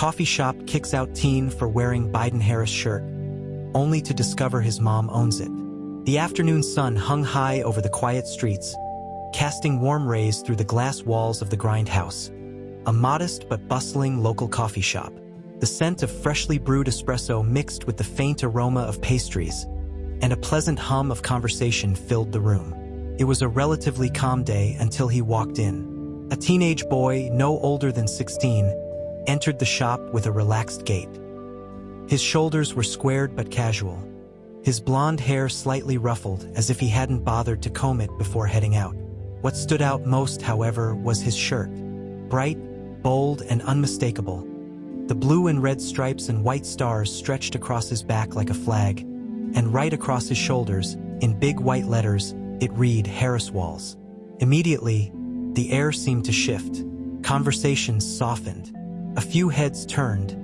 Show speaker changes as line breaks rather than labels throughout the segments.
coffee shop kicks out teen for wearing Biden-Harris shirt, only to discover his mom owns it. The afternoon sun hung high over the quiet streets, casting warm rays through the glass walls of the grindhouse, a modest but bustling local coffee shop. The scent of freshly brewed espresso mixed with the faint aroma of pastries, and a pleasant hum of conversation filled the room. It was a relatively calm day until he walked in. A teenage boy, no older than 16, entered the shop with a relaxed gait. His shoulders were squared but casual, his blonde hair slightly ruffled as if he hadn't bothered to comb it before heading out. What stood out most, however, was his shirt. Bright, bold, and unmistakable. The blue and red stripes and white stars stretched across his back like a flag, and right across his shoulders, in big white letters, it read Harris Walls. Immediately, the air seemed to shift. Conversations softened. A few heads turned,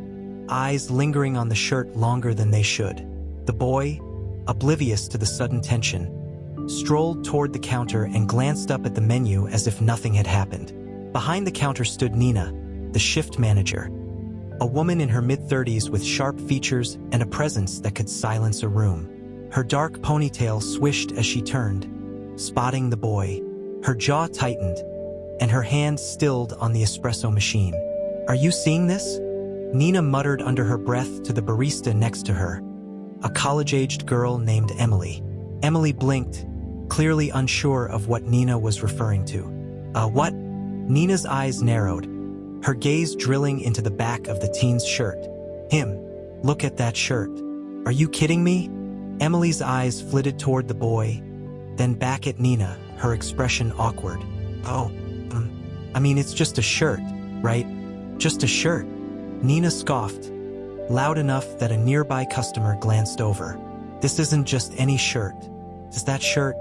eyes lingering on the shirt longer than they should. The boy, oblivious to the sudden tension, strolled toward the counter and glanced up at the menu as if nothing had happened. Behind the counter stood Nina, the shift manager, a woman in her mid-30s with sharp features and a presence that could silence a room. Her dark ponytail swished as she turned, spotting the boy. Her jaw tightened, and her hand stilled on the espresso machine. "Are you seeing this?" Nina muttered under her breath to the barista next to her, a college-aged girl named Emily. Emily blinked, clearly unsure of what Nina was referring to. What? Nina's eyes narrowed, her gaze drilling into the back of the teen's shirt. "Him. Look at that shirt. Are you kidding me?" Emily's eyes flitted toward the boy, then back at Nina, her expression awkward. "Oh, I mean, it's just a shirt, right? Just a shirt." Nina scoffed, loud enough that a nearby customer glanced over. "This isn't just any shirt. Is that shirt?"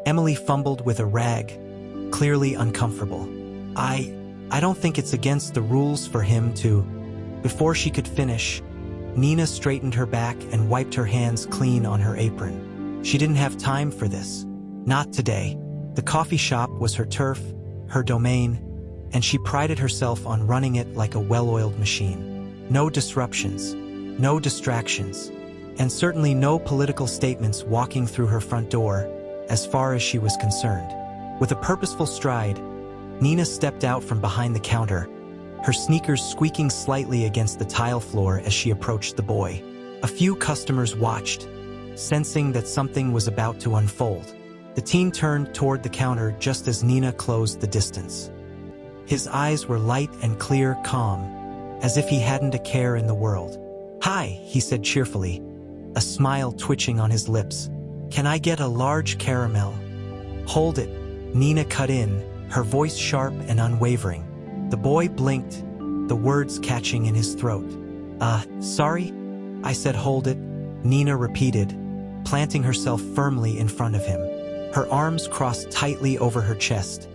Emily fumbled with a rag, clearly uncomfortable. I don't think it's against the rules for him to..." Before she could finish, Nina straightened her back and wiped her hands clean on her apron. She didn't have time for this. Not today. The coffee shop was her turf, her domain, and she prided herself on running it like a well-oiled machine. No disruptions, no distractions, and certainly no political statements walking through her front door, as far as she was concerned. With a purposeful stride, Nina stepped out from behind the counter, her sneakers squeaking slightly against the tile floor as she approached the boy. A few customers watched, sensing that something was about to unfold. The teen turned toward the counter just as Nina closed the distance. His eyes were light and clear, calm, as if he hadn't a care in the world. "Hi," he said cheerfully, a smile twitching on his lips. "Can I get a large caramel?" "Hold it," Nina cut in, her voice sharp and unwavering. The boy blinked, the words catching in his throat. Sorry?" "I said hold it," Nina repeated, planting herself firmly in front of him. Her arms crossed tightly over her chest,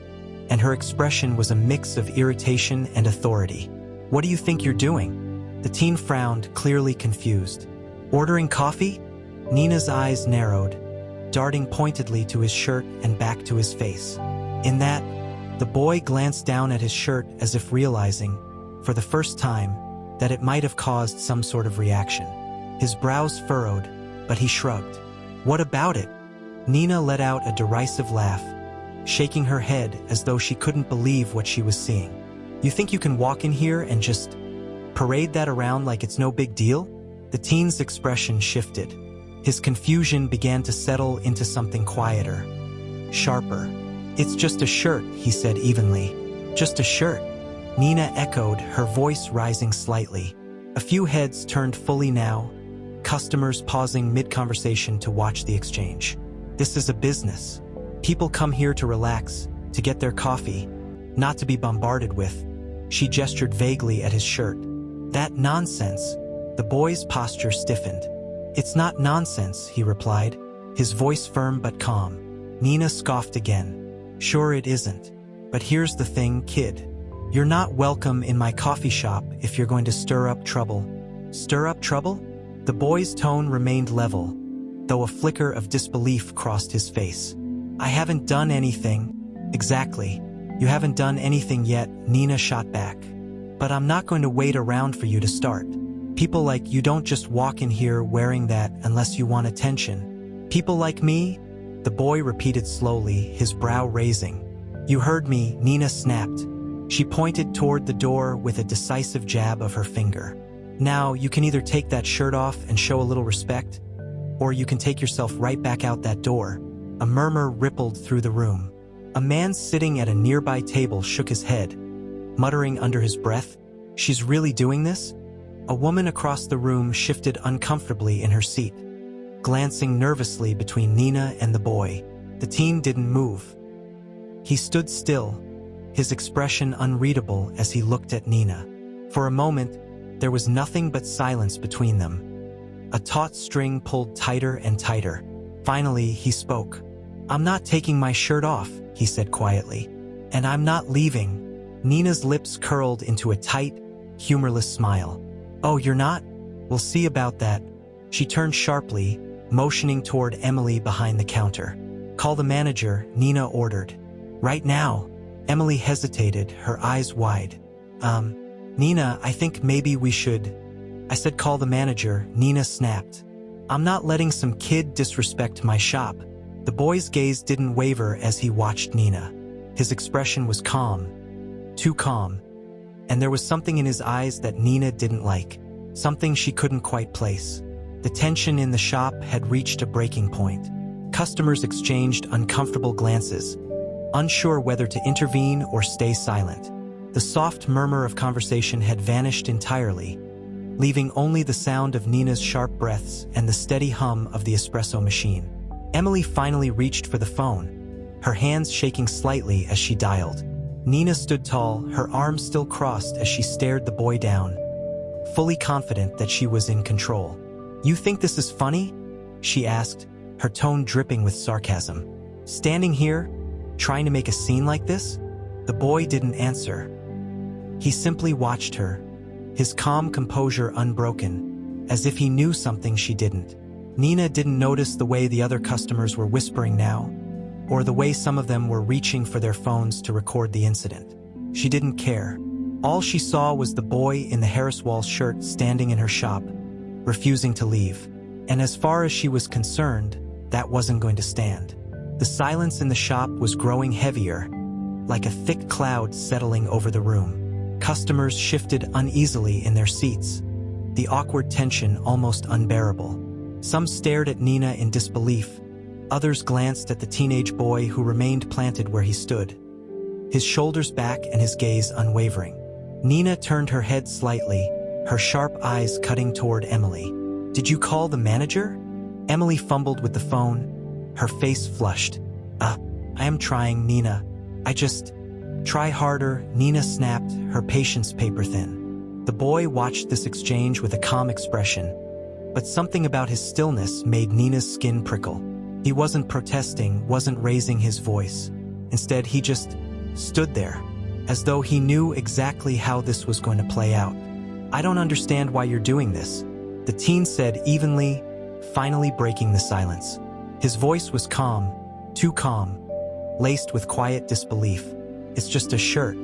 and her expression was a mix of irritation and authority. "What do you think you're doing?" The teen frowned, clearly confused. "Ordering coffee?" Nina's eyes narrowed, darting pointedly to his shirt and back to his face. In that, the boy glanced down at his shirt as if realizing, for the first time, that it might have caused some sort of reaction. His brows furrowed, but he shrugged. "What about it?" Nina let out a derisive laugh, shaking her head as though she couldn't believe what she was seeing. "You think you can walk in here and just parade that around like it's no big deal?" The teen's expression shifted. His confusion began to settle into something quieter, sharper. "It's just a shirt," he said evenly. "Just a shirt." Nina echoed, her voice rising slightly. A few heads turned fully now, customers pausing mid-conversation to watch the exchange. "This is a business. People come here to relax, to get their coffee, not to be bombarded with." She gestured vaguely at his shirt. "That nonsense." The boy's posture stiffened. "It's not nonsense," he replied, his voice firm but calm. Nina scoffed again. "Sure it isn't. But here's the thing, kid. You're not welcome in my coffee shop if you're going to stir up trouble." "Stir up trouble?" The boy's tone remained level, though a flicker of disbelief crossed his face. "I haven't done anything." "Exactly. You haven't done anything yet," Nina shot back. But I'm not going to wait around for you to start. People like you don't just walk in here wearing that unless you want attention. People like me? The boy repeated slowly, his brow raising. You heard me, Nina snapped. She pointed toward the door with a decisive jab of her finger. Now, you can either take that shirt off and show a little respect, or you can take yourself right back out that door. A murmur rippled through the room. A man sitting at a nearby table shook his head, muttering under his breath, "She's really doing this?" A woman across the room shifted uncomfortably in her seat, glancing nervously between Nina and the boy. The teen didn't move. He stood still, his expression unreadable as he looked at Nina. For a moment, there was nothing but silence between them. A taut string pulled tighter and tighter. Finally, he spoke. "I'm not taking my shirt off," he said quietly. "And I'm not leaving." Nina's lips curled into a tight, humorless smile. "Oh, you're not? We'll see about that." She turned sharply, motioning toward Emily behind the counter. "Call the manager," Nina ordered. "Right now." Emily hesitated, her eyes wide. Nina, I think maybe we should." "I said call the manager," Nina snapped. "I'm not letting some kid disrespect my shop." The boy's gaze didn't waver as he watched Nina. His expression was calm, too calm, and there was something in his eyes that Nina didn't like, something she couldn't quite place. The tension in the shop had reached a breaking point. Customers exchanged uncomfortable glances, unsure whether to intervene or stay silent. The soft murmur of conversation had vanished entirely, leaving only the sound of Nina's sharp breaths and the steady hum of the espresso machine. Emily finally reached for the phone, her hands shaking slightly as she dialed. Nina stood tall, her arms still crossed as she stared the boy down, fully confident that she was in control. "You think this is funny?" she asked, her tone dripping with sarcasm. "Standing here, trying to make a scene like this?" The boy didn't answer. He simply watched her, his calm composure unbroken, as if he knew something she didn't. Nina didn't notice the way the other customers were whispering now, or the way some of them were reaching for their phones to record the incident. She didn't care. All she saw was the boy in the Harris Walls shirt standing in her shop, refusing to leave. And as far as she was concerned, that wasn't going to stand. The silence in the shop was growing heavier, like a thick cloud settling over the room. Customers shifted uneasily in their seats, the awkward tension almost unbearable. Some stared at Nina in disbelief. Others glanced at the teenage boy who remained planted where he stood, his shoulders back and his gaze unwavering. Nina turned her head slightly, her sharp eyes cutting toward Emily. "Did you call the manager?" Emily fumbled with the phone, her face flushed. I am trying, Nina. I just... Try harder," Nina snapped, her patience paper thin. The boy watched this exchange with a calm expression, but something about his stillness made Nina's skin prickle. He wasn't protesting, wasn't raising his voice. Instead, he just stood there, as though he knew exactly how this was going to play out. "I don't understand why you're doing this," the teen said evenly, finally breaking the silence. His voice was calm, too calm, laced with quiet disbelief. "It's just a shirt.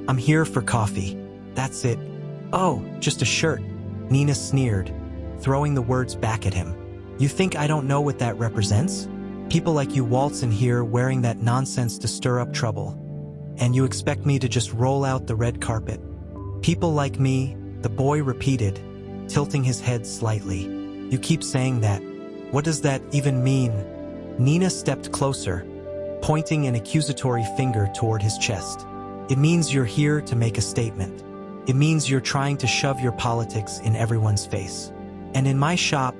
I'm here for coffee. That's it." "Oh, just a shirt," Nina sneered, throwing the words back at him. "You think I don't know what that represents? People like you waltz in here wearing that nonsense to stir up trouble. And you expect me to just roll out the red carpet?" "People like me," the boy repeated, tilting his head slightly. "You keep saying that. What does that even mean?" Nina stepped closer, pointing an accusatory finger toward his chest. "It means you're here to make a statement. It means you're trying to shove your politics in everyone's face. And in my shop,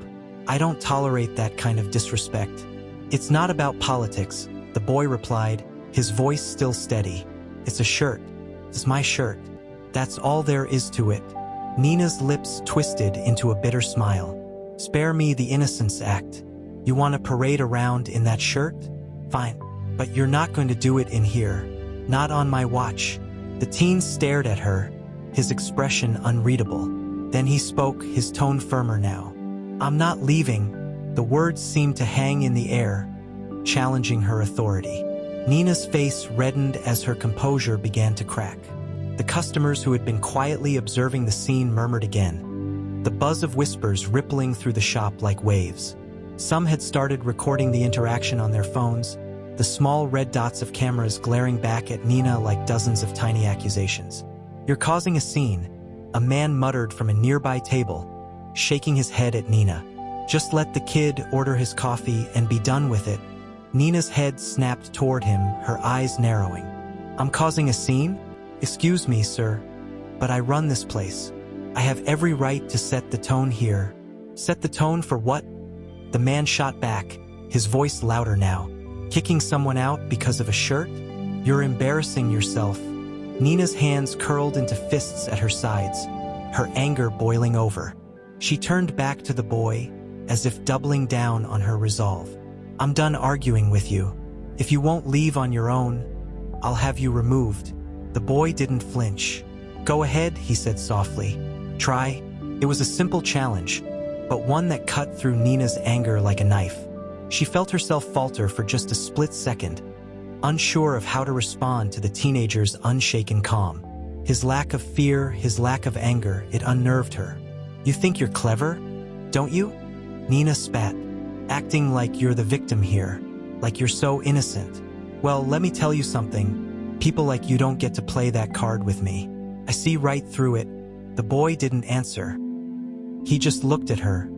I don't tolerate that kind of disrespect." "It's not about politics," the boy replied, his voice still steady. "It's a shirt. It's my shirt. That's all there is to it." Nina's lips twisted into a bitter smile. "Spare me the Innocence Act. You want to parade around in that shirt? Fine. But you're not going to do it in here. Not on my watch." The teen stared at her, his expression unreadable. Then he spoke, his tone firmer now. "I'm not leaving." The words seemed to hang in the air, challenging her authority. Nina's face reddened as her composure began to crack. The customers who had been quietly observing the scene murmured again, the buzz of whispers rippling through the shop like waves. Some had started recording the interaction on their phones, the small red dots of cameras glaring back at Nina like dozens of tiny accusations. "You're causing a scene," a man muttered from a nearby table, shaking his head at Nina. "Just let the kid order his coffee and be done with it." Nina's head snapped toward him, her eyes narrowing. "I'm causing a scene? Excuse me, sir, but I run this place. I have every right to set the tone here." "Set the tone for what?" The man shot back, his voice louder now. "Kicking someone out because of a shirt? You're embarrassing yourself." Nina's hands curled into fists at her sides, her anger boiling over. She turned back to the boy, as if doubling down on her resolve. "I'm done arguing with you. If you won't leave on your own, I'll have you removed." The boy didn't flinch. "Go ahead," he said softly. "Try." It was a simple challenge, but one that cut through Nina's anger like a knife. She felt herself falter for just a split second, unsure of how to respond to the teenager's unshaken calm. His lack of fear, his lack of anger, it unnerved her. "You think you're clever, don't you?" Nina spat, "Acting like you're the victim here, like you're so innocent. Well, let me tell you something. People like you don't get to play that card with me. I see right through it." The boy didn't answer. He just looked at her,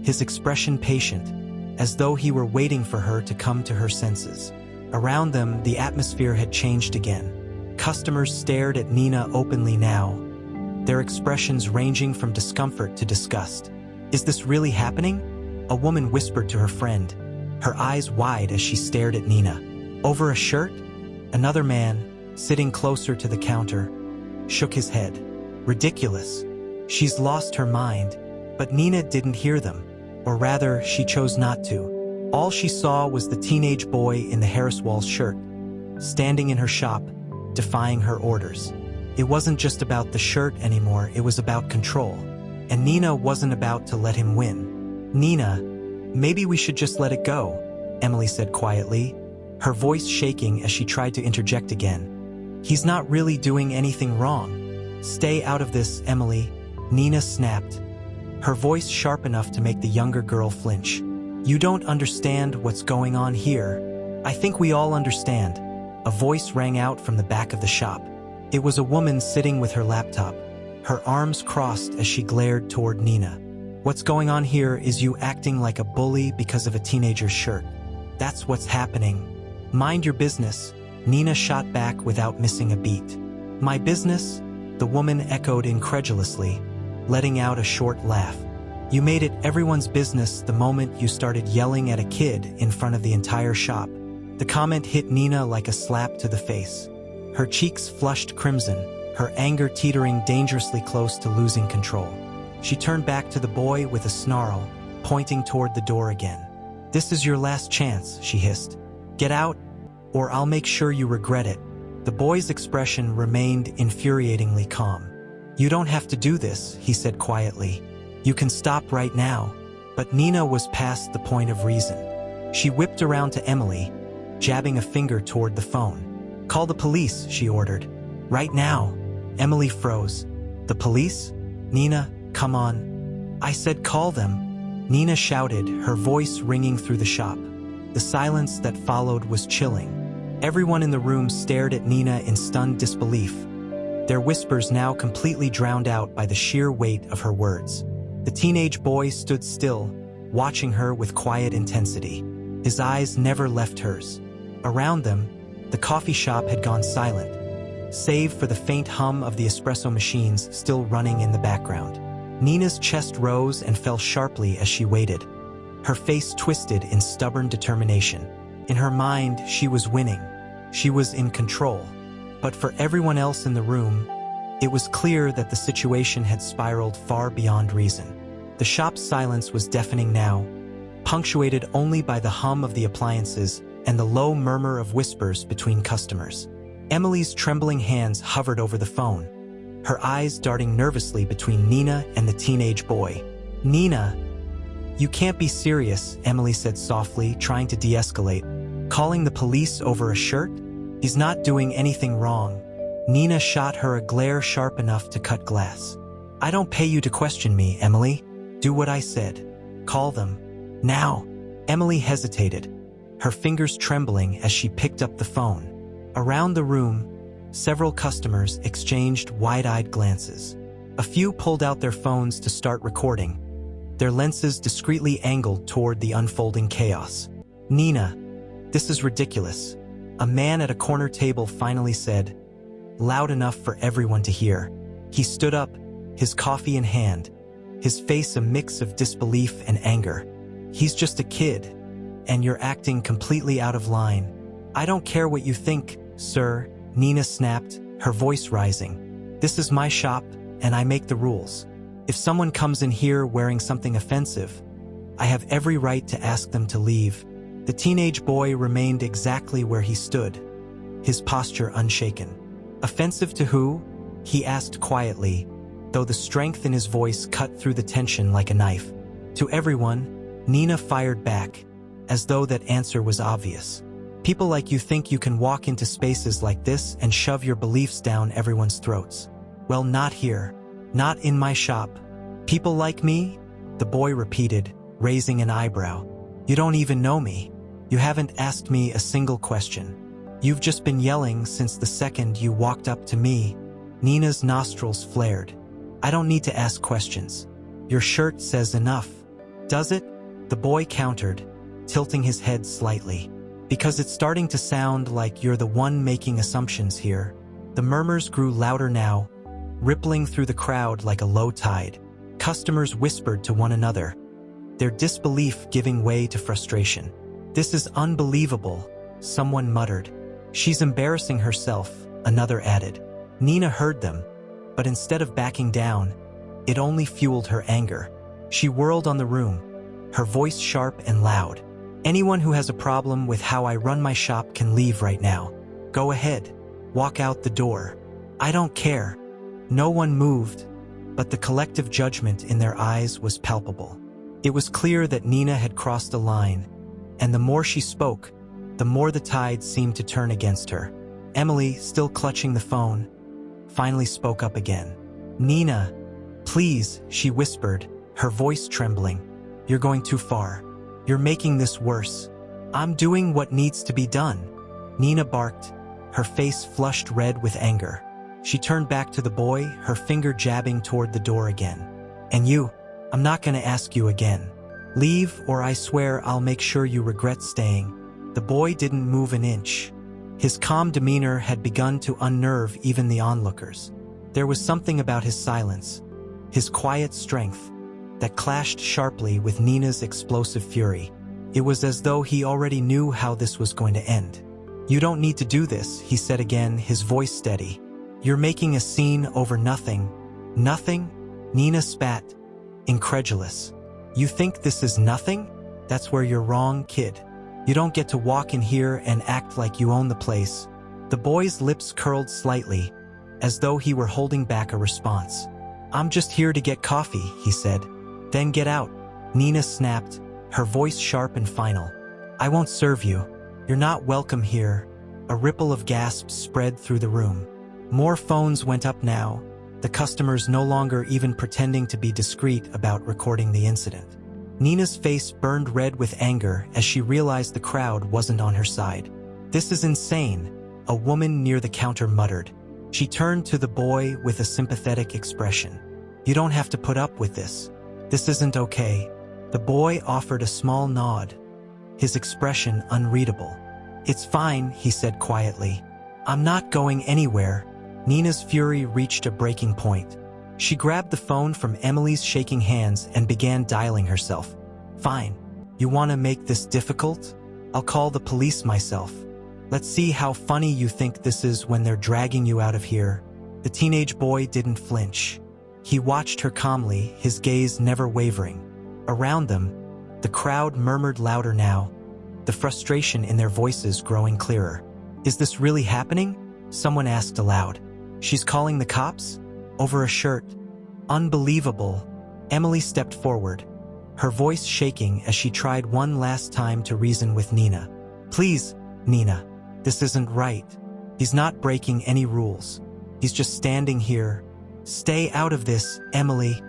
his expression patient, as though he were waiting for her to come to her senses. Around them, the atmosphere had changed again. Customers stared at Nina openly now, their expressions ranging from discomfort to disgust. "Is this really happening?" A woman whispered to her friend, her eyes wide as she stared at Nina. "Over a shirt?" Another man, sitting closer to the counter, shook his head. "Ridiculous. She's lost her mind." But Nina didn't hear them, or rather, she chose not to. All she saw was the teenage boy in the Harris Walls shirt, standing in her shop, defying her orders. It wasn't just about the shirt anymore, it was about control. And Nina wasn't about to let him win. "Nina, maybe we should just let it go," Emily said quietly, her voice shaking as she tried to interject again. "He's not really doing anything wrong." "Stay out of this, Emily," Nina snapped, her voice sharp enough to make the younger girl flinch. "You don't understand what's going on here." "I think we all understand," a voice rang out from the back of the shop. It was a woman sitting with her laptop, her arms crossed as she glared toward Nina. "What's going on here is you acting like a bully because of a teenager's shirt. That's what's happening. Mind your business," Nina shot back without missing a beat. "My business?" the woman echoed incredulously, letting out a short laugh. "You made it everyone's business the moment you started yelling at a kid in front of the entire shop." The comment hit Nina like a slap to the face. Her cheeks flushed crimson, her anger teetering dangerously close to losing control. She turned back to the boy with a snarl, pointing toward the door again. "This is your last chance," she hissed. "Get out, or I'll make sure you regret it." The boy's expression remained infuriatingly calm. "You don't have to do this," he said quietly. "You can stop right now." But Nina was past the point of reason. She whipped around to Emily, jabbing a finger toward the phone. "Call the police," she ordered. "Right now." Emily froze. "The police? Nina, come on." "I said call them," Nina shouted, her voice ringing through the shop. The silence that followed was chilling. Everyone in the room stared at Nina in stunned disbelief, their whispers now completely drowned out by the sheer weight of her words. The teenage boy stood still, watching her with quiet intensity. His eyes never left hers. Around them, the coffee shop had gone silent, save for the faint hum of the espresso machines still running in the background. Nina's chest rose and fell sharply as she waited, her face twisted in stubborn determination. In her mind, she was winning. She was in control. But for everyone else in the room, it was clear that the situation had spiraled far beyond reason. The shop's silence was deafening now, punctuated only by the hum of the appliances and the low murmur of whispers between customers. Emily's trembling hands hovered over the phone, her eyes darting nervously between Nina and the teenage boy. "Nina, you can't be serious," Emily said softly, trying to de-escalate. "Calling the police over a shirt? He's not doing anything wrong." Nina shot her a glare sharp enough to cut glass. I don't pay you to question me, Emily. Do what I said. Call them. Now. Emily hesitated, her fingers trembling as she picked up the phone. Around the room, several customers exchanged wide-eyed glances. A few pulled out their phones to start recording, their lenses discreetly angled toward the unfolding chaos. Nina, this is ridiculous. A man at a corner table finally said, loud enough for everyone to hear. He stood up, his coffee in hand, his face a mix of disbelief and anger. He's just a kid, and you're acting completely out of line. I don't care what you think, sir, Nina snapped, her voice rising. This is my shop, and I make the rules. If someone comes in here wearing something offensive, I have every right to ask them to leave. The teenage boy remained exactly where he stood, his posture unshaken. Offensive to who? He asked quietly, though the strength in his voice cut through the tension like a knife. To everyone, Nina fired back, as though that answer was obvious. People like you think you can walk into spaces like this and shove your beliefs down everyone's throats. Well, not here. Not in my shop. People like me? The boy repeated, raising an eyebrow. You don't even know me. You haven't asked me a single question. You've just been yelling since the second you walked up to me. Nina's nostrils flared. I don't need to ask questions. Your shirt says enough. Does it? The boy countered, tilting his head slightly. Because it's starting to sound like you're the one making assumptions here. The murmurs grew louder now, rippling through the crowd like a low tide. Customers whispered to one another, their disbelief giving way to frustration. This is unbelievable, someone muttered. She's embarrassing herself, another added. Nina heard them, but instead of backing down, it only fueled her anger. She whirled on the room, her voice sharp and loud. Anyone who has a problem with how I run my shop can leave right now. Go ahead. Walk out the door. I don't care. No one moved, but the collective judgment in their eyes was palpable. It was clear that Nina had crossed a line, and the more she spoke, the more the tide seemed to turn against her. Emily, still clutching the phone, finally spoke up again. Nina, please, she whispered, her voice trembling. You're going too far. You're making this worse. I'm doing what needs to be done. Nina barked, her face flushed red with anger. She turned back to the boy, her finger jabbing toward the door again. And you, I'm not going to ask you again. Leave, or I swear I'll make sure you regret staying. The boy didn't move an inch. His calm demeanor had begun to unnerve even the onlookers. There was something about his silence, his quiet strength, that clashed sharply with Nina's explosive fury. It was as though he already knew how this was going to end. You don't need to do this, he said again, his voice steady. You're making a scene over nothing. Nothing? Nina spat, incredulous. You think this is nothing? That's where you're wrong, kid. You don't get to walk in here and act like you own the place. The boy's lips curled slightly, as though he were holding back a response. I'm just here to get coffee, he said. Then get out. Nina snapped, her voice sharp and final. I won't serve you. You're not welcome here. A ripple of gasps spread through the room. More phones went up now, the customers no longer even pretending to be discreet about recording the incident. Nina's face burned red with anger as she realized the crowd wasn't on her side. This is insane, a woman near the counter muttered. She turned to the boy with a sympathetic expression. You don't have to put up with this. This isn't okay. The boy offered a small nod, his expression unreadable. It's fine, he said quietly. I'm not going anywhere. Nina's fury reached a breaking point. She grabbed the phone from Emily's shaking hands and began dialing herself. Fine. You want to make this difficult? I'll call the police myself. Let's see how funny you think this is when they're dragging you out of here. The teenage boy didn't flinch. He watched her calmly, his gaze never wavering. Around them, the crowd murmured louder now, the frustration in their voices growing clearer. Is this really happening? Someone asked aloud. She's calling the cops? Over a shirt. Unbelievable. Emily stepped forward, her voice shaking as she tried one last time to reason with Nina. Please, Nina, this isn't right. He's not breaking any rules. He's just standing here. Stay out of this, Emily,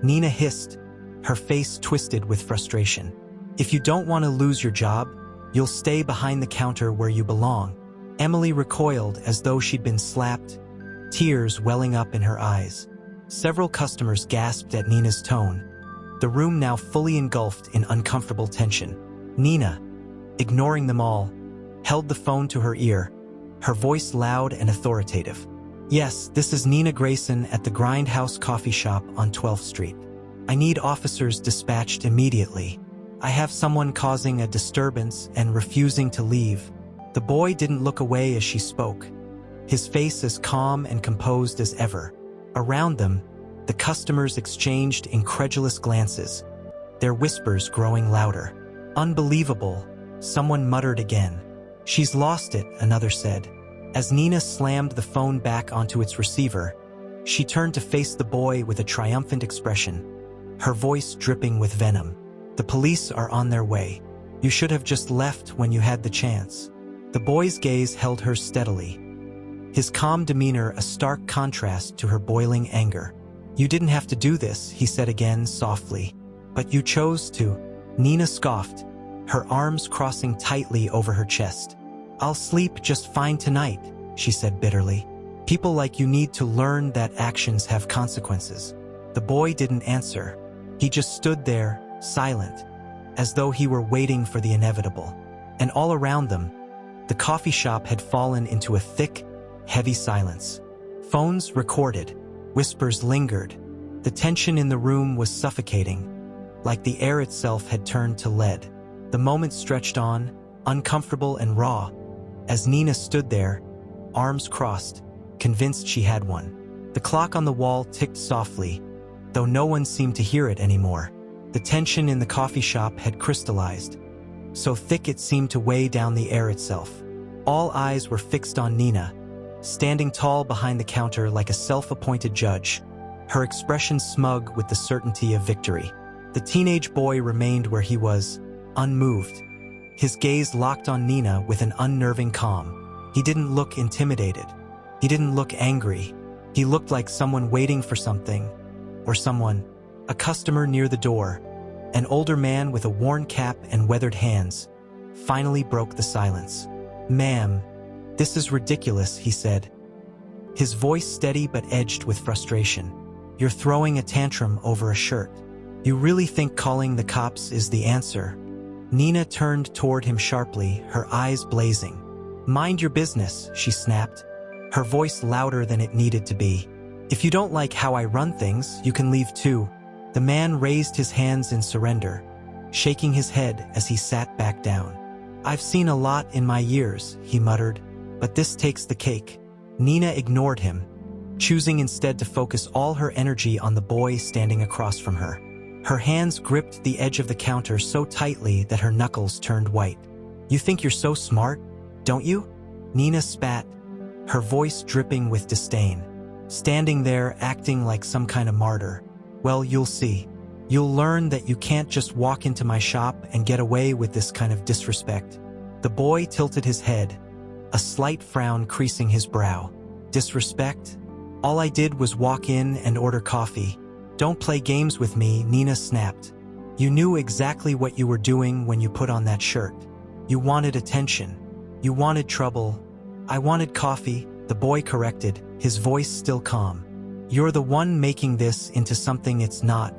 Nina hissed, her face twisted with frustration. If you don't want to lose your job, you'll stay behind the counter where you belong. Emily recoiled as though she'd been slapped, tears welling up in her eyes. Several customers gasped at Nina's tone, the room now fully engulfed in uncomfortable tension. Nina, ignoring them all, held the phone to her ear, her voice loud and authoritative. Yes, this is Nina Grayson at the Grindhouse Coffee Shop on 12th Street. I need officers dispatched immediately. I have someone causing a disturbance and refusing to leave. The boy didn't look away as she spoke, his face as calm and composed as ever. Around them, the customers exchanged incredulous glances, their whispers growing louder. Unbelievable, someone muttered again. She's lost it, another said. As Nina slammed the phone back onto its receiver, she turned to face the boy with a triumphant expression, her voice dripping with venom. The police are on their way. You should have just left when you had the chance. The boy's gaze held her steadily, his calm demeanor a stark contrast to her boiling anger. You didn't have to do this, he said again softly. But you chose to. Nina scoffed, her arms crossing tightly over her chest. I'll sleep just fine tonight, she said bitterly. People like you need to learn that actions have consequences. The boy didn't answer. He just stood there, silent, as though he were waiting for the inevitable. And all around them, the coffee shop had fallen into a thick, heavy silence. Phones recorded, whispers lingered. The tension in the room was suffocating, like the air itself had turned to lead. The moment stretched on, uncomfortable and raw, as Nina stood there, arms crossed, convinced she had won. The clock on the wall ticked softly, though no one seemed to hear it anymore. The tension in the coffee shop had crystallized, so thick it seemed to weigh down the air itself. All eyes were fixed on Nina, standing tall behind the counter like a self-appointed judge, her expression smug with the certainty of victory. The teenage boy remained where he was, unmoved, his gaze locked on Nina with an unnerving calm. He didn't look intimidated. He didn't look angry. He looked like someone waiting for something, or someone. A customer near the door, an older man with a worn cap and weathered hands, finally broke the silence. Ma'am, this is ridiculous, he said, his voice steady but edged with frustration. You're throwing a tantrum over a shirt. You really think calling the cops is the answer? Nina turned toward him sharply, her eyes blazing. Mind your business, she snapped, her voice louder than it needed to be. If you don't like how I run things, you can leave too. The man raised his hands in surrender, shaking his head as he sat back down. I've seen a lot in my years, he muttered, but this takes the cake. Nina ignored him, choosing instead to focus all her energy on the boy standing across from her. Her hands gripped the edge of the counter so tightly that her knuckles turned white. You think you're so smart, don't you? Nina spat, her voice dripping with disdain, standing there acting like some kind of martyr. Well, you'll see. You'll learn that you can't just walk into my shop and get away with this kind of disrespect. The boy tilted his head, a slight frown creasing his brow. Disrespect? All I did was walk in and order coffee. Don't play games with me, Nina snapped. You knew exactly what you were doing when you put on that shirt. You wanted attention. You wanted trouble. I wanted coffee, the boy corrected, his voice still calm. You're the one making this into something it's not.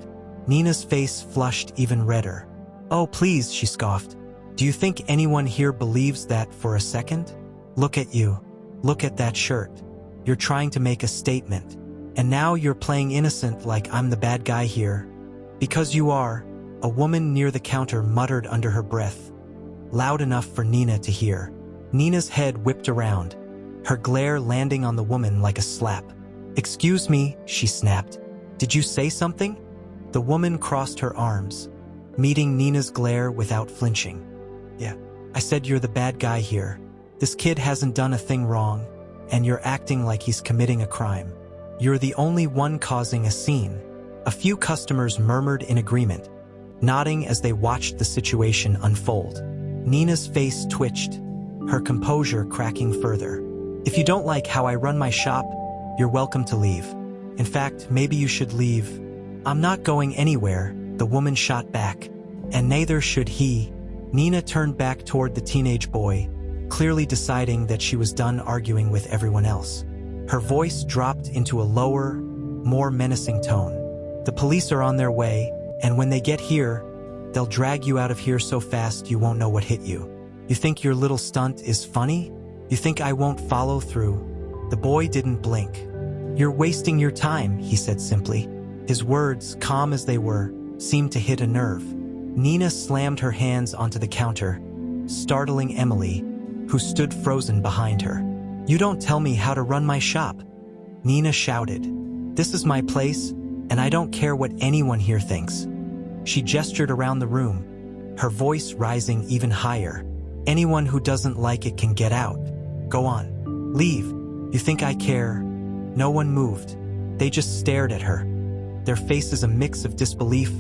Nina's face flushed even redder. Oh, please, she scoffed. Do you think anyone here believes that for a second? Look at you. Look at that shirt. You're trying to make a statement. And now you're playing innocent like I'm the bad guy here. Because you are, a woman near the counter muttered under her breath, loud enough for Nina to hear. Nina's head whipped around, her glare landing on the woman like a slap. Excuse me, she snapped. Did you say something? The woman crossed her arms, meeting Nina's glare without flinching. Yeah, I said you're the bad guy here. This kid hasn't done a thing wrong, and you're acting like he's committing a crime. You're the only one causing a scene. A few customers murmured in agreement, nodding as they watched the situation unfold. Nina's face twitched, her composure cracking further. If you don't like how I run my shop, You're welcome to leave. In fact, maybe you should leave. I'm not going anywhere, the woman shot back. And neither should he. Nina turned back toward the teenage boy, clearly deciding that she was done arguing with everyone else. Her voice dropped into a lower, more menacing tone. The police are on their way, and when they get here, they'll drag you out of here so fast you won't know what hit you. You think your little stunt is funny? You think I won't follow through? The boy didn't blink. You're wasting your time, he said simply. His words, calm as they were, seemed to hit a nerve. Nina slammed her hands onto the counter, startling Emily, who stood frozen behind her. You don't tell me how to run my shop, Nina shouted. This is my place, and I don't care what anyone here thinks. She gestured around the room, her voice rising even higher. Anyone who doesn't like it can get out. Go on. Leave. You think I care? No one moved. They just stared at her, their faces a mix of disbelief,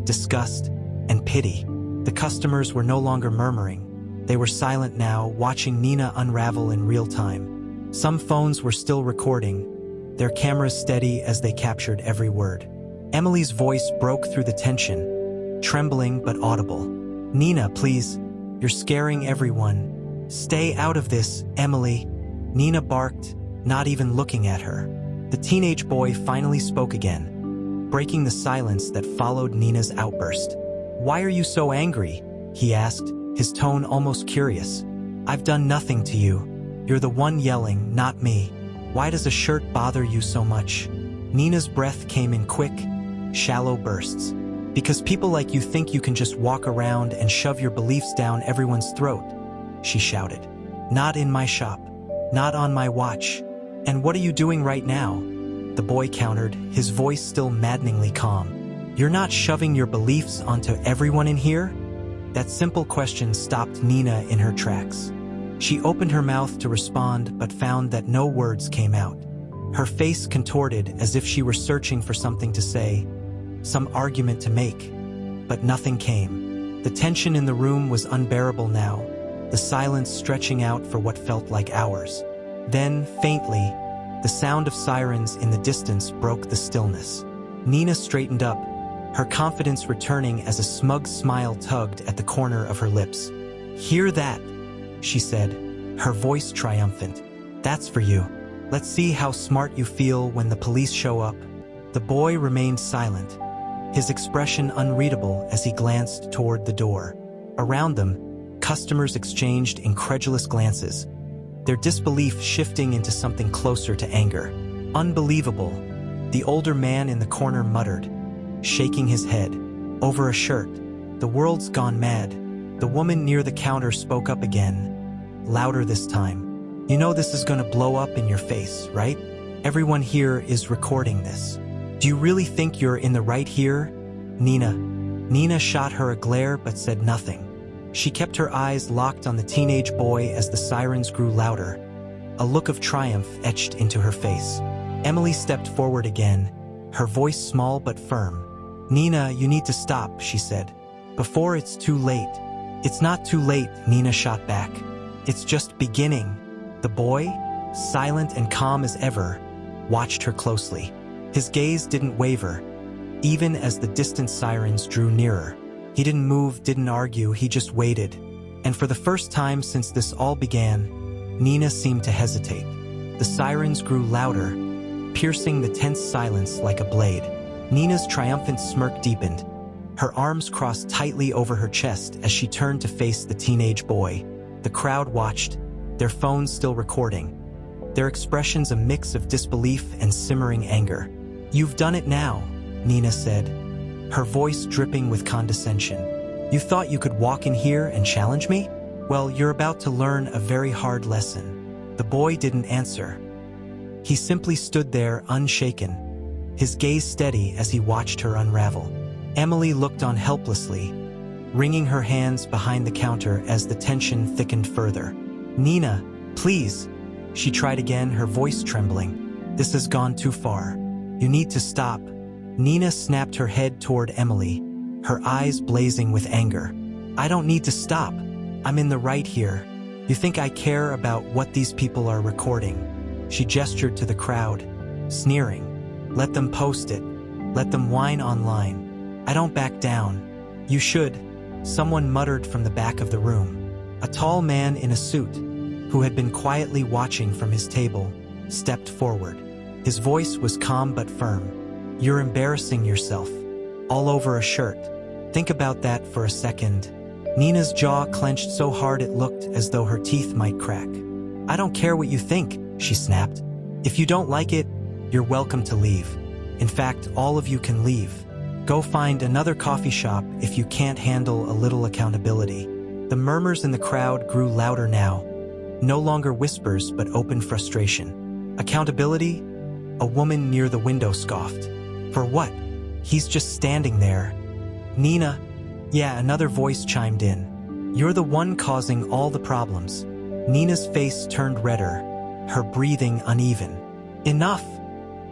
disgust, and pity. The customers were no longer murmuring. They were silent now, watching Nina unravel in real time. Some phones were still recording, their cameras steady as they captured every word. Emily's voice broke through the tension, trembling but audible. Nina, please. You're scaring everyone. Stay out of this, Emily. Nina barked, not even looking at her. The teenage boy finally spoke again, breaking the silence that followed Nina's outburst. Why are you so angry? He asked, his tone almost curious. I've done nothing to you. You're the one yelling, not me. Why does a shirt bother you so much? Nina's breath came in quick, shallow bursts. Because people like you think you can just walk around and shove your beliefs down everyone's throat, she shouted. Not in my shop. Not on my watch. And what are you doing right now? The boy countered, his voice still maddeningly calm. You're not shoving your beliefs onto everyone in here? That simple question stopped Nina in her tracks. She opened her mouth to respond but found that no words came out. Her face contorted as if she were searching for something to say, some argument to make, but nothing came. The tension in the room was unbearable now, the silence stretching out for what felt like hours. Then, faintly, the sound of sirens in the distance broke the stillness. Nina straightened up, her confidence returning as a smug smile tugged at the corner of her lips. Hear that? She said, her voice triumphant. That's for you. Let's see how smart you feel when the police show up. The boy remained silent, his expression unreadable as he glanced toward the door. Around them, customers exchanged incredulous glances, their disbelief shifting into something closer to anger. Unbelievable, the older man in the corner muttered, shaking his head. Over a shirt. The world's gone mad. The woman near the counter spoke up again, louder this time. You know this is gonna blow up in your face, right? Everyone here is recording this. Do you really think you're in the right here? Nina shot her a glare but said nothing. She kept her eyes locked on the teenage boy as the sirens grew louder. A look of triumph etched into her face. Emily stepped forward again, her voice small but firm. Nina, you need to stop, she said. Before it's too late. It's not too late, Nina shot back. It's just beginning. The boy, silent and calm as ever, watched her closely. His gaze didn't waver, even as the distant sirens drew nearer. He didn't move, didn't argue, he just waited. And for the first time since this all began, Nina seemed to hesitate. The sirens grew louder, piercing the tense silence like a blade. Nina's triumphant smirk deepened. Her arms crossed tightly over her chest as she turned to face the teenage boy. The crowd watched, their phones still recording, their expressions a mix of disbelief and simmering anger. You've done it now, Nina said, her voice dripping with condescension. You thought you could walk in here and challenge me? Well, you're about to learn a very hard lesson. The boy didn't answer. He simply stood there unshaken, his gaze steady as he watched her unravel. Emily looked on helplessly, wringing her hands behind the counter as the tension thickened further. Nina, please, she tried again, her voice trembling. This has gone too far. You need to stop. Nina snapped her head toward Emily, her eyes blazing with anger. I don't need to stop. I'm in the right here. You think I care about what these people are recording? She gestured to the crowd, sneering. Let them post it. Let them whine online. I don't back down. You should, someone muttered from the back of the room. A tall man in a suit, who had been quietly watching from his table, stepped forward. His voice was calm but firm. You're embarrassing yourself. All over a shirt. Think about that for a second. Nina's jaw clenched so hard it looked as though her teeth might crack. I don't care what you think, she snapped. If you don't like it, you're welcome to leave. In fact, all of you can leave. Go find another coffee shop if you can't handle a little accountability. The murmurs in the crowd grew louder now. No longer whispers, but open frustration. Accountability? A woman near the window scoffed. For what? He's just standing there. Nina. Yeah, another voice chimed in. You're the one causing all the problems. Nina's face turned redder, her breathing uneven. Enough,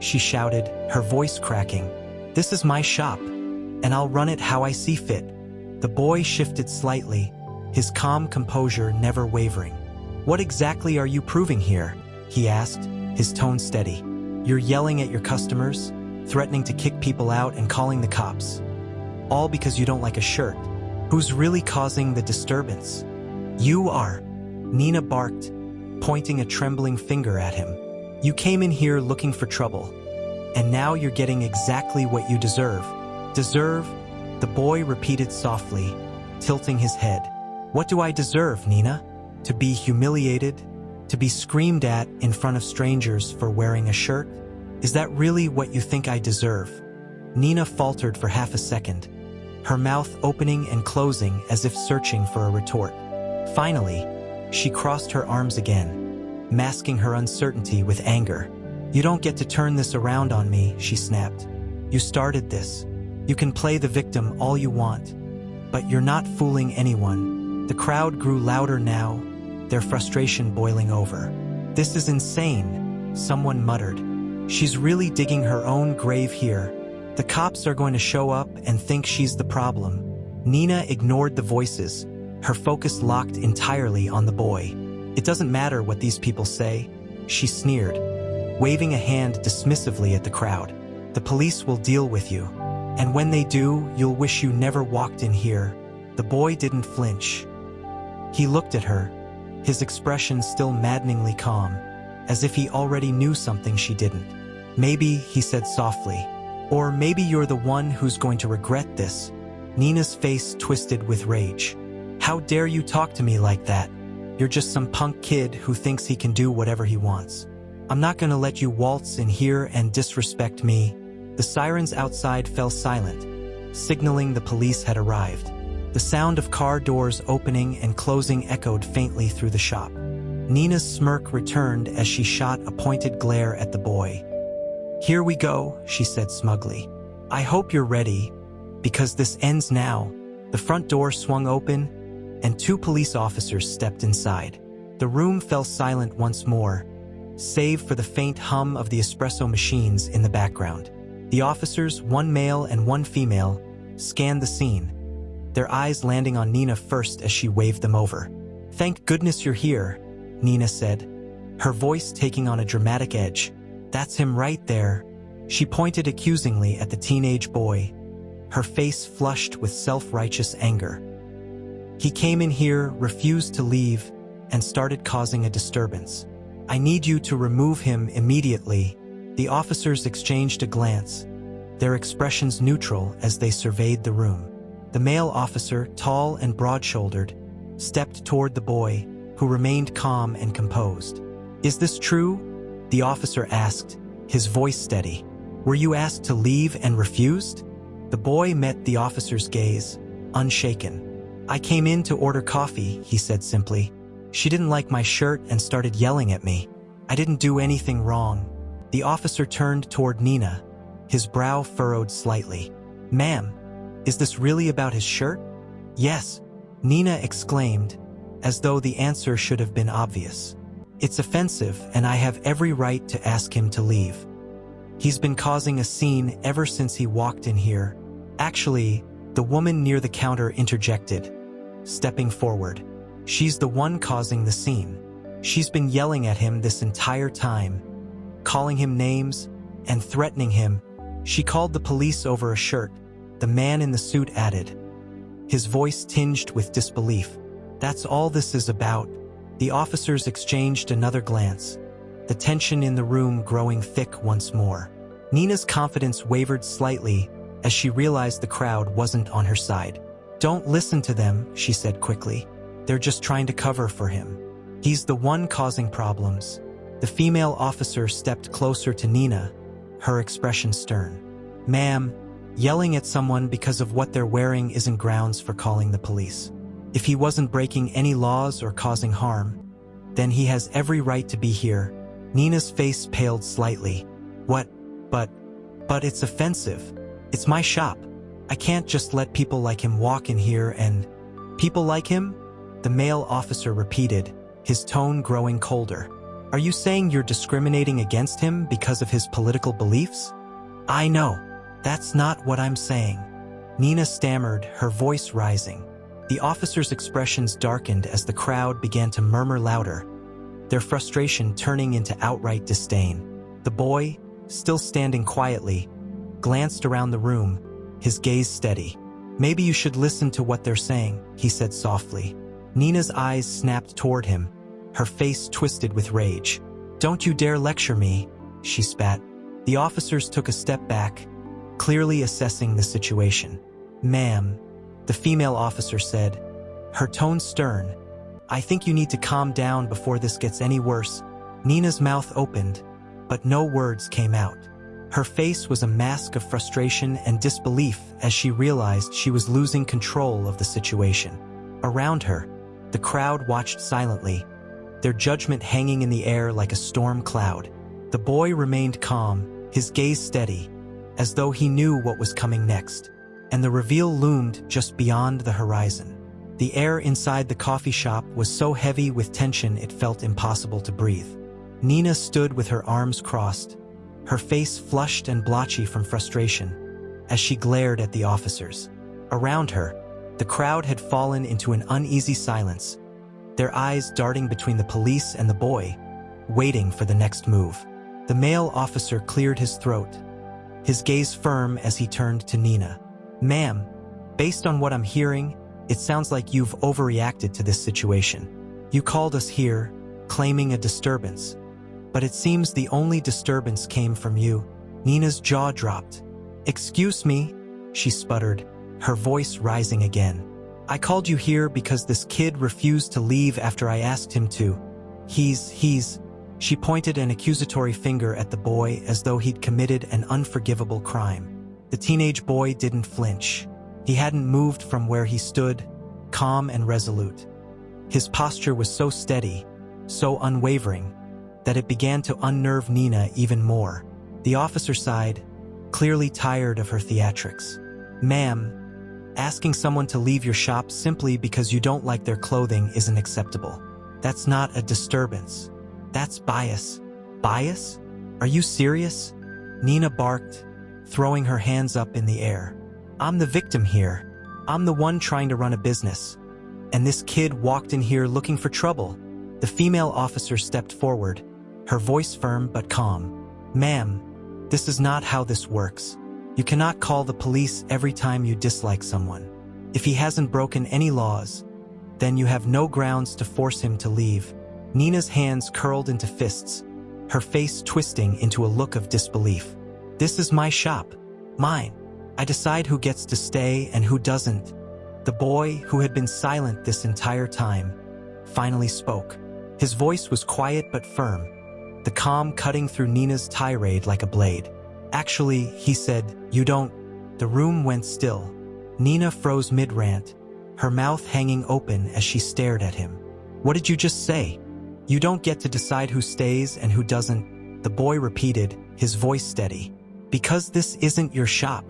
she shouted, her voice cracking. This is my shop, and I'll run it how I see fit. The boy shifted slightly, his calm composure never wavering. What exactly are you proving here? He asked, his tone steady. You're yelling at your customers, threatening to kick people out and calling the cops. All because you don't like a shirt. Who's really causing the disturbance? You are, Nina barked, pointing a trembling finger at him. You came in here looking for trouble, and now you're getting exactly what you deserve. Deserve? The boy repeated softly, tilting his head. What do I deserve, Nina? To be humiliated? To be screamed at in front of strangers for wearing a shirt? Is that really what you think I deserve? Nina faltered for half a second, her mouth opening and closing as if searching for a retort. Finally, she crossed her arms again, masking her uncertainty with anger. You don't get to turn this around on me, she snapped. You started this. You can play the victim all you want, but you're not fooling anyone. The crowd grew louder now, their frustration boiling over. This is insane, someone muttered. She's really digging her own grave here. The cops are going to show up and think she's the problem. Nina ignored the voices, her focus locked entirely on the boy. It doesn't matter what these people say, she sneered, waving a hand dismissively at the crowd. The police will deal with you. And when they do, you'll wish you never walked in here. The boy didn't flinch. He looked at her, his expression still maddeningly calm, as if he already knew something she didn't. Maybe, he said softly, or maybe you're the one who's going to regret this. Nina's face twisted with rage. How dare you talk to me like that? You're just some punk kid who thinks he can do whatever he wants. I'm not gonna let you waltz in here and disrespect me. The sirens outside fell silent, signaling the police had arrived. The sound of car doors opening and closing echoed faintly through the shop. Nina's smirk returned as she shot a pointed glare at the boy. Here we go, she said smugly. I hope you're ready, because this ends now. The front door swung open, and 2 police officers stepped inside. The room fell silent once more, save for the faint hum of the espresso machines in the background. The officers, 1 male and 1 female, scanned the scene, their eyes landing on Nina first as she waved them over. Thank goodness you're here, Nina said, her voice taking on a dramatic edge. That's him right there. She pointed accusingly at the teenage boy, her face flushed with self-righteous anger. He came in here, refused to leave, and started causing a disturbance. I need you to remove him immediately. The officers exchanged a glance, their expressions neutral as they surveyed the room. The male officer, tall and broad-shouldered, stepped toward the boy, who remained calm and composed. Is this true? The officer asked, his voice steady. Were you asked to leave and refused? The boy met the officer's gaze, unshaken. I came in to order coffee, he said simply. She didn't like my shirt and started yelling at me. I didn't do anything wrong. The officer turned toward Nina, his brow furrowed slightly. Ma'am, is this really about his shirt? Yes, Nina exclaimed, as though the answer should have been obvious. It's offensive, and I have every right to ask him to leave. He's been causing a scene ever since he walked in here. Actually, the woman near the counter interjected, stepping forward. She's the one causing the scene. She's been yelling at him this entire time, calling him names, and threatening him. She called the police over a shirt, the man in the suit added, his voice tinged with disbelief. That's all this is about. The officers exchanged another glance, the tension in the room growing thick once more. Nina's confidence wavered slightly as she realized the crowd wasn't on her side. Don't listen to them, she said quickly. They're just trying to cover for him. He's the one causing problems. The female officer stepped closer to Nina, her expression stern. Ma'am, yelling at someone because of what they're wearing isn't grounds for calling the police. If he wasn't breaking any laws or causing harm, then he has every right to be here. Nina's face paled slightly. What? But it's offensive. It's my shop. I can't just let people like him walk in here and... People like him? The male officer repeated, his tone growing colder. Are you saying you're discriminating against him because of his political beliefs? I know. That's not what I'm saying. Nina stammered, her voice rising. The officer's expressions darkened as the crowd began to murmur louder, their frustration turning into outright disdain. The boy, still standing quietly, glanced around the room, his gaze steady. Maybe you should listen to what they're saying, he said softly. Nina's eyes snapped toward him, her face twisted with rage. Don't you dare lecture me, she spat. The officers took a step back, clearly assessing the situation. Ma'am, the female officer said, her tone stern. I think you need to calm down before this gets any worse. Nina's mouth opened, but no words came out. Her face was a mask of frustration and disbelief as she realized she was losing control of the situation. Around her, the crowd watched silently, their judgment hanging in the air like a storm cloud. The boy remained calm, his gaze steady, as though he knew what was coming next. And the reveal loomed just beyond the horizon. The air inside the coffee shop was so heavy with tension it felt impossible to breathe. Nina stood with her arms crossed, her face flushed and blotchy from frustration, as she glared at the officers. Around her, the crowd had fallen into an uneasy silence, their eyes darting between the police and the boy, waiting for the next move. The male officer cleared his throat, his gaze firm as he turned to Nina. Ma'am, based on what I'm hearing, it sounds like you've overreacted to this situation. You called us here, claiming a disturbance, but it seems the only disturbance came from you. Nina's jaw dropped. Excuse me, she sputtered, her voice rising again. I called you here because this kid refused to leave after I asked him to. She pointed an accusatory finger at the boy as though he'd committed an unforgivable crime. The teenage boy didn't flinch. He hadn't moved from where he stood, calm and resolute. His posture was so steady, so unwavering, that it began to unnerve Nina even more. The officer sighed, clearly tired of her theatrics. Ma'am, asking someone to leave your shop simply because you don't like their clothing isn't acceptable. That's not a disturbance. That's bias. Bias? Are you serious? Nina barked, throwing her hands up in the air. I'm the victim here. I'm the one trying to run a business. And this kid walked in here looking for trouble. The female officer stepped forward, her voice firm but calm. Ma'am, this is not how this works. You cannot call the police every time you dislike someone. If he hasn't broken any laws, then you have no grounds to force him to leave. Nina's hands curled into fists, her face twisting into a look of disbelief. This is my shop. Mine. I decide who gets to stay and who doesn't. The boy, who had been silent this entire time, finally spoke. His voice was quiet but firm, the calm cutting through Nina's tirade like a blade. Actually, he said, you don't. The room went still. Nina froze mid-rant, her mouth hanging open as she stared at him. What did you just say? You don't get to decide who stays and who doesn't, the boy repeated, his voice steady. Because this isn't your shop.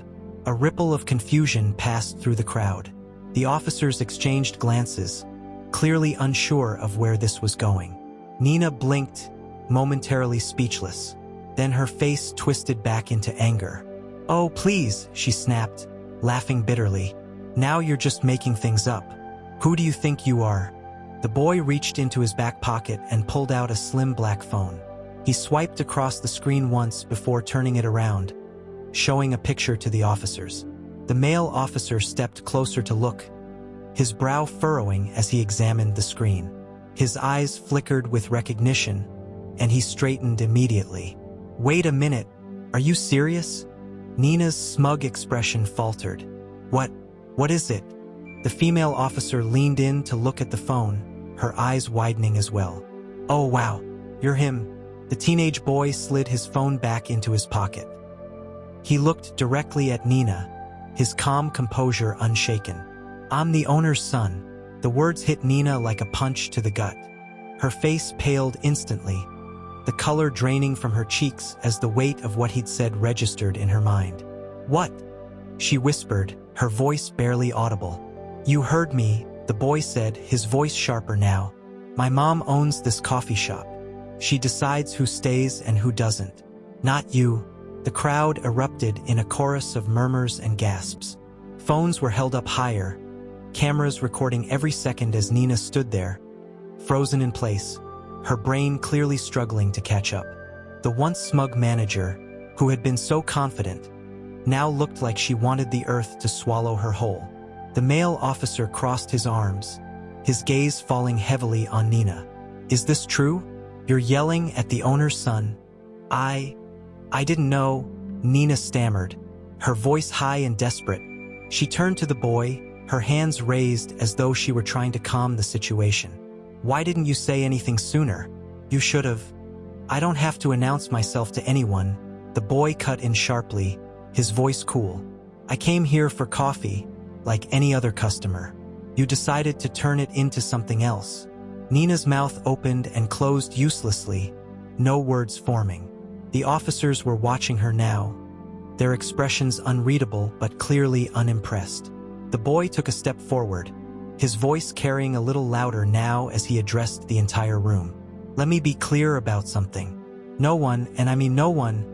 A ripple of confusion passed through the crowd. The officers exchanged glances, clearly unsure of where this was going. Nina blinked, momentarily speechless. Then her face twisted back into anger. Oh, please, she snapped, laughing bitterly. Now you're just making things up. Who do you think you are? The boy reached into his back pocket and pulled out a slim black phone. He swiped across the screen once before turning it around, showing a picture to the officers. The male officer stepped closer to look, his brow furrowing as he examined the screen. His eyes flickered with recognition, and he straightened immediately. "Wait a minute, are you serious?" Nina's smug expression faltered. What is it?" The female officer leaned in to look at the phone, her eyes widening as well. "Oh wow, you're him." The teenage boy slid his phone back into his pocket. He looked directly at Nina, his calm composure unshaken. "I'm the owner's son." The words hit Nina like a punch to the gut. Her face paled instantly, the color draining from her cheeks as the weight of what he'd said registered in her mind. "What?" she whispered, her voice barely audible. "You heard me," the boy said, his voice sharper now. "My mom owns this coffee shop. She decides who stays and who doesn't. Not you." The crowd erupted in a chorus of murmurs and gasps. Phones were held up higher, cameras recording every second as Nina stood there, frozen in place, her brain clearly struggling to catch up. The once smug manager, who had been so confident, now looked like she wanted the earth to swallow her whole. The male officer crossed his arms, his gaze falling heavily on Nina. "Is this true? You're yelling at the owner's son?" I didn't know," Nina stammered, her voice high and desperate. She turned to the boy, her hands raised as though she were trying to calm the situation. "Why didn't you say anything sooner? You should have." "I don't have to announce myself to anyone," the boy cut in sharply, his voice cool. "I came here for coffee, like any other customer. You decided to turn it into something else." Nina's mouth opened and closed uselessly, no words forming. The officers were watching her now, their expressions unreadable but clearly unimpressed. The boy took a step forward, his voice carrying a little louder now as he addressed the entire room. "Let me be clear about something. No one, and I mean no one,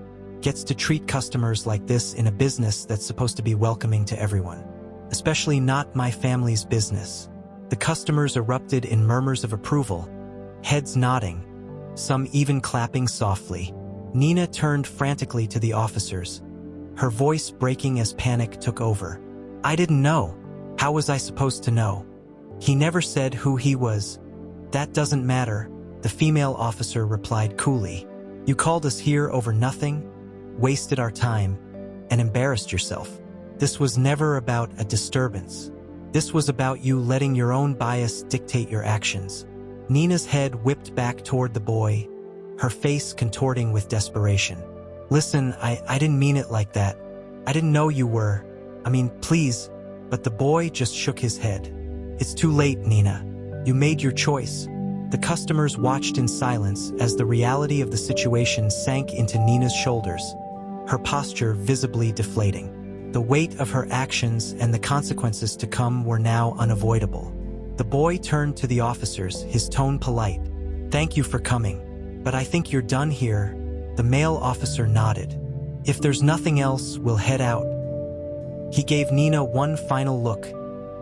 gets to treat customers like this in a business that's supposed to be welcoming to everyone. Especially not my family's business." The customers erupted in murmurs of approval, heads nodding, some even clapping softly. Nina turned frantically to the officers, her voice breaking as panic took over. "I didn't know. How was I supposed to know? He never said who he was." "That doesn't matter," the female officer replied coolly. "You called us here over nothing, wasted our time, and embarrassed yourself. This was never about a disturbance. This was about you letting your own bias dictate your actions." Nina's head whipped back toward the boy, her face contorting with desperation. "Listen, I didn't mean it like that. I didn't know you were. I mean, please." But the boy just shook his head. "It's too late, Nina. You made your choice." The customers watched in silence as the reality of the situation sank into Nina's shoulders, her posture visibly deflating. The weight of her actions and the consequences to come were now unavoidable. The boy turned to the officers, his tone polite. "Thank you for coming. But I think you're done here." The male officer nodded. "If there's nothing else, we'll head out." He gave Nina one final look,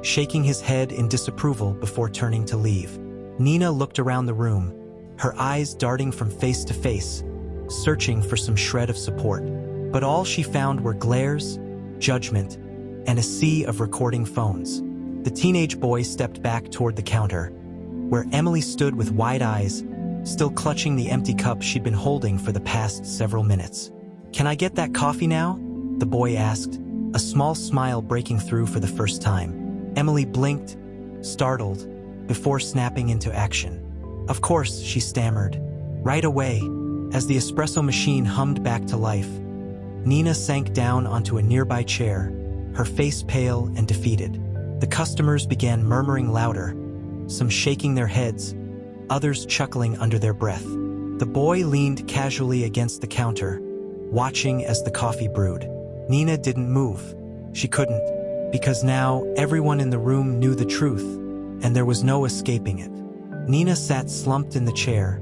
shaking his head in disapproval before turning to leave. Nina looked around the room, her eyes darting from face to face, searching for some shred of support. But all she found were glares, judgment, and a sea of recording phones. The teenage boy stepped back toward the counter, where Emily stood with wide eyes, still clutching the empty cup she'd been holding for the past several minutes. "Can I get that coffee now?" the boy asked, a small smile breaking through for the first time. Emily blinked, startled, before snapping into action. "Of course," she stammered. "Right away." As the espresso machine hummed back to life, Nina sank down onto a nearby chair, her face pale and defeated. The customers began murmuring louder, some shaking their heads, others chuckling under their breath. The boy leaned casually against the counter, watching as the coffee brewed. Nina didn't move. She couldn't, because now everyone in the room knew the truth, and there was no escaping it. Nina sat slumped in the chair,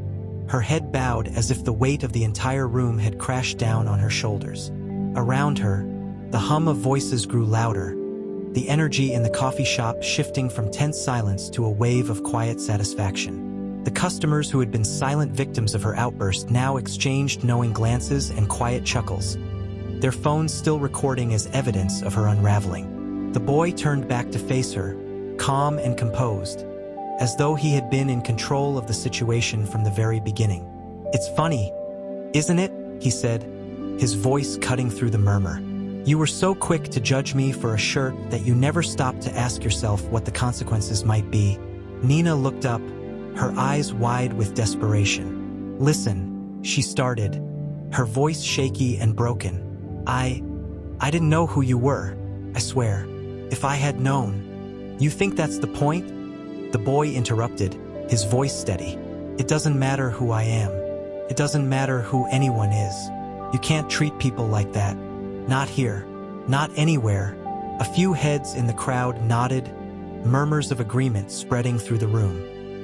her head bowed as if the weight of the entire room had crashed down on her shoulders. Around her, the hum of voices grew louder, the energy in the coffee shop shifting from tense silence to a wave of quiet satisfaction. The customers who had been silent victims of her outburst now exchanged knowing glances and quiet chuckles, their phones still recording as evidence of her unraveling. The boy turned back to face her, calm and composed, as though he had been in control of the situation from the very beginning. "It's funny, isn't it?" he said, his voice cutting through the murmur. "You were so quick to judge me for a shirt that you never stopped to ask yourself what the consequences might be." Nina looked up, her eyes wide with desperation. "Listen," she started, her voice shaky and broken. I didn't know who you were, I swear. If I had known." "You think that's the point?" The boy interrupted, his voice steady. "It doesn't matter who I am. It doesn't matter who anyone is. You can't treat people like that. Not here. Not anywhere." A few heads in the crowd nodded, murmurs of agreement spreading through the room.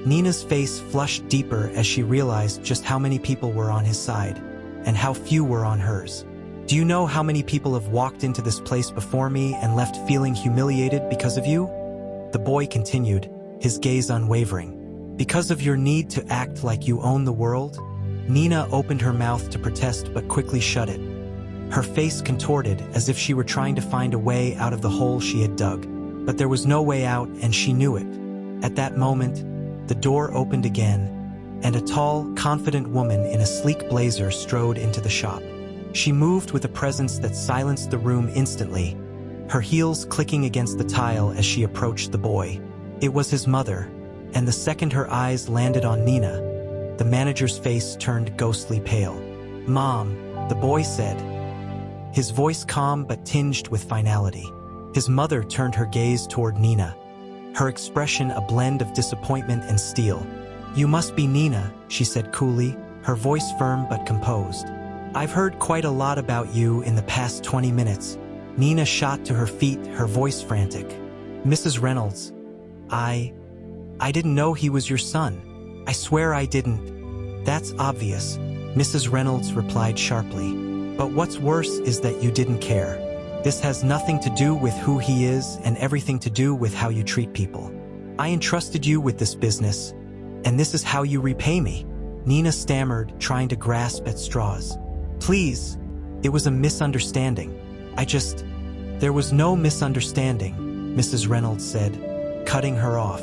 Nina's face flushed deeper as she realized just how many people were on his side, and how few were on hers. "Do you know how many people have walked into this place before me and left feeling humiliated because of you?" The boy continued, his gaze unwavering. "Because of your need to act like you own the world?" Nina opened her mouth to protest but quickly shut it. Her face contorted as if she were trying to find a way out of the hole she had dug. But there was no way out, and she knew it. At that moment, the door opened again, and a tall, confident woman in a sleek blazer strode into the shop. She moved with a presence that silenced the room instantly, her heels clicking against the tile as she approached the boy. It was his mother, and the second her eyes landed on Nina, the manager's face turned ghostly pale. "Mom," the boy said, his voice calm but tinged with finality. His mother turned her gaze toward Nina, her expression a blend of disappointment and steel. "You must be Nina," she said coolly, her voice firm but composed. "I've heard quite a lot about you in the past 20 minutes. Nina shot to her feet, her voice frantic. "Mrs. Reynolds, I didn't know he was your son. I swear I didn't." "That's obvious," Mrs. Reynolds replied sharply. "But what's worse is that you didn't care. This has nothing to do with who he is and everything to do with how you treat people. I entrusted you with this business, and this is how you repay me." Nina stammered, trying to grasp at straws. "Please, it was a misunderstanding. There was no misunderstanding," Mrs. Reynolds said, cutting her off.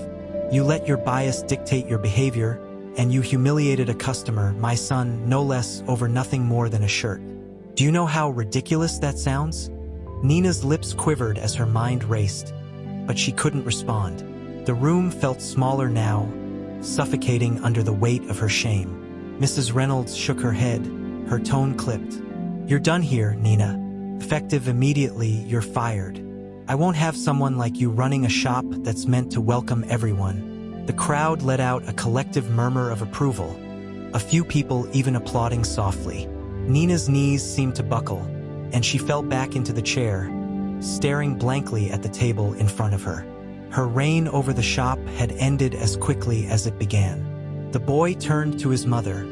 "You let your bias dictate your behavior, and you humiliated a customer, my son, no less, over nothing more than a shirt. Do you know how ridiculous that sounds?" Nina's lips quivered as her mind raced, but she couldn't respond. The room felt smaller now, suffocating under the weight of her shame. Mrs. Reynolds shook her head, her tone clipped. "You're done here, Nina. Effective immediately, you're fired. I won't have someone like you running a shop that's meant to welcome everyone." The crowd let out a collective murmur of approval, a few people even applauding softly. Nina's knees seemed to buckle, and she fell back into the chair, staring blankly at the table in front of her. Her reign over the shop had ended as quickly as it began. The boy turned to his mother,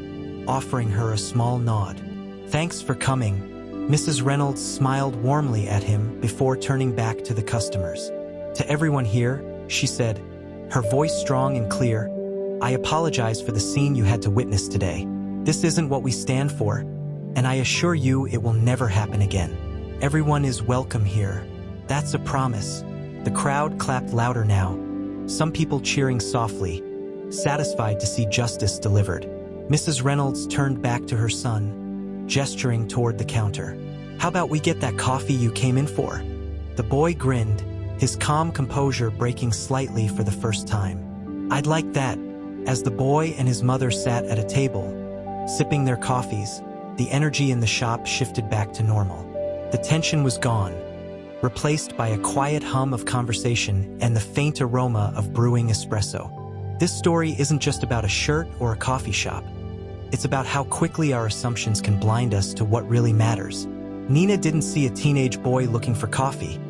offering her a small nod. "Thanks for coming." Mrs. Reynolds smiled warmly at him before turning back to the customers. "To everyone here," she said, her voice strong and clear, "I apologize for the scene you had to witness today. This isn't what we stand for, and I assure you it will never happen again. Everyone is welcome here. That's a promise." The crowd clapped louder now, some people cheering softly, satisfied to see justice delivered. Mrs. Reynolds turned back to her son, gesturing toward the counter. "How about we get that coffee you came in for?" The boy grinned, his calm composure breaking slightly for the first time. "I'd like that." As the boy and his mother sat at a table, sipping their coffees, the energy in the shop shifted back to normal. The tension was gone, replaced by a quiet hum of conversation and the faint aroma of brewing espresso. This story isn't just about a shirt or a coffee shop. It's about how quickly our assumptions can blind us to what really matters. Nina didn't see a teenage boy looking for coffee.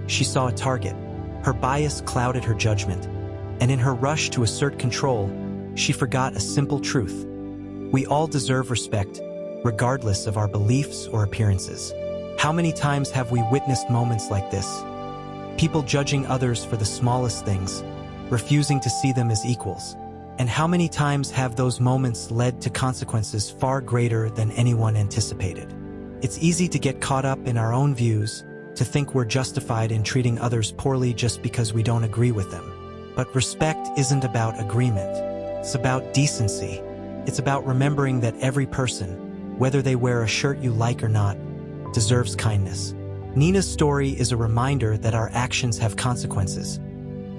She saw a target. Her bias clouded her judgment, and in her rush to assert control, she forgot a simple truth. We all deserve respect, regardless of our beliefs or appearances. How many times have we witnessed moments like this? People judging others for the smallest things, refusing to see them as equals. And how many times have those moments led to consequences far greater than anyone anticipated? It's easy to get caught up in our own views, to think we're justified in treating others poorly just because we don't agree with them. But respect isn't about agreement. It's about decency. It's about remembering that every person, whether they wear a shirt you like or not, deserves kindness. Nina's story is a reminder that our actions have consequences,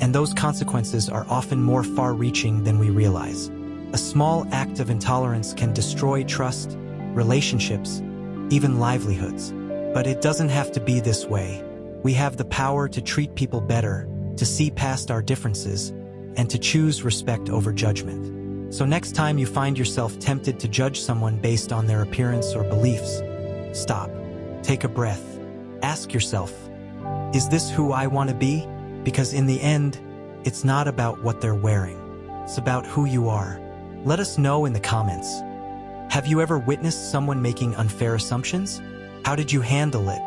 and those consequences are often more far-reaching than we realize. A small act of intolerance can destroy trust, relationships, even livelihoods. But it doesn't have to be this way. We have the power to treat people better, to see past our differences, and to choose respect over judgment. So next time you find yourself tempted to judge someone based on their appearance or beliefs, stop, take a breath, ask yourself, is this who I want to be? Because in the end, it's not about what they're wearing. It's about who you are. Let us know in the comments. Have you ever witnessed someone making unfair assumptions? How did you handle it?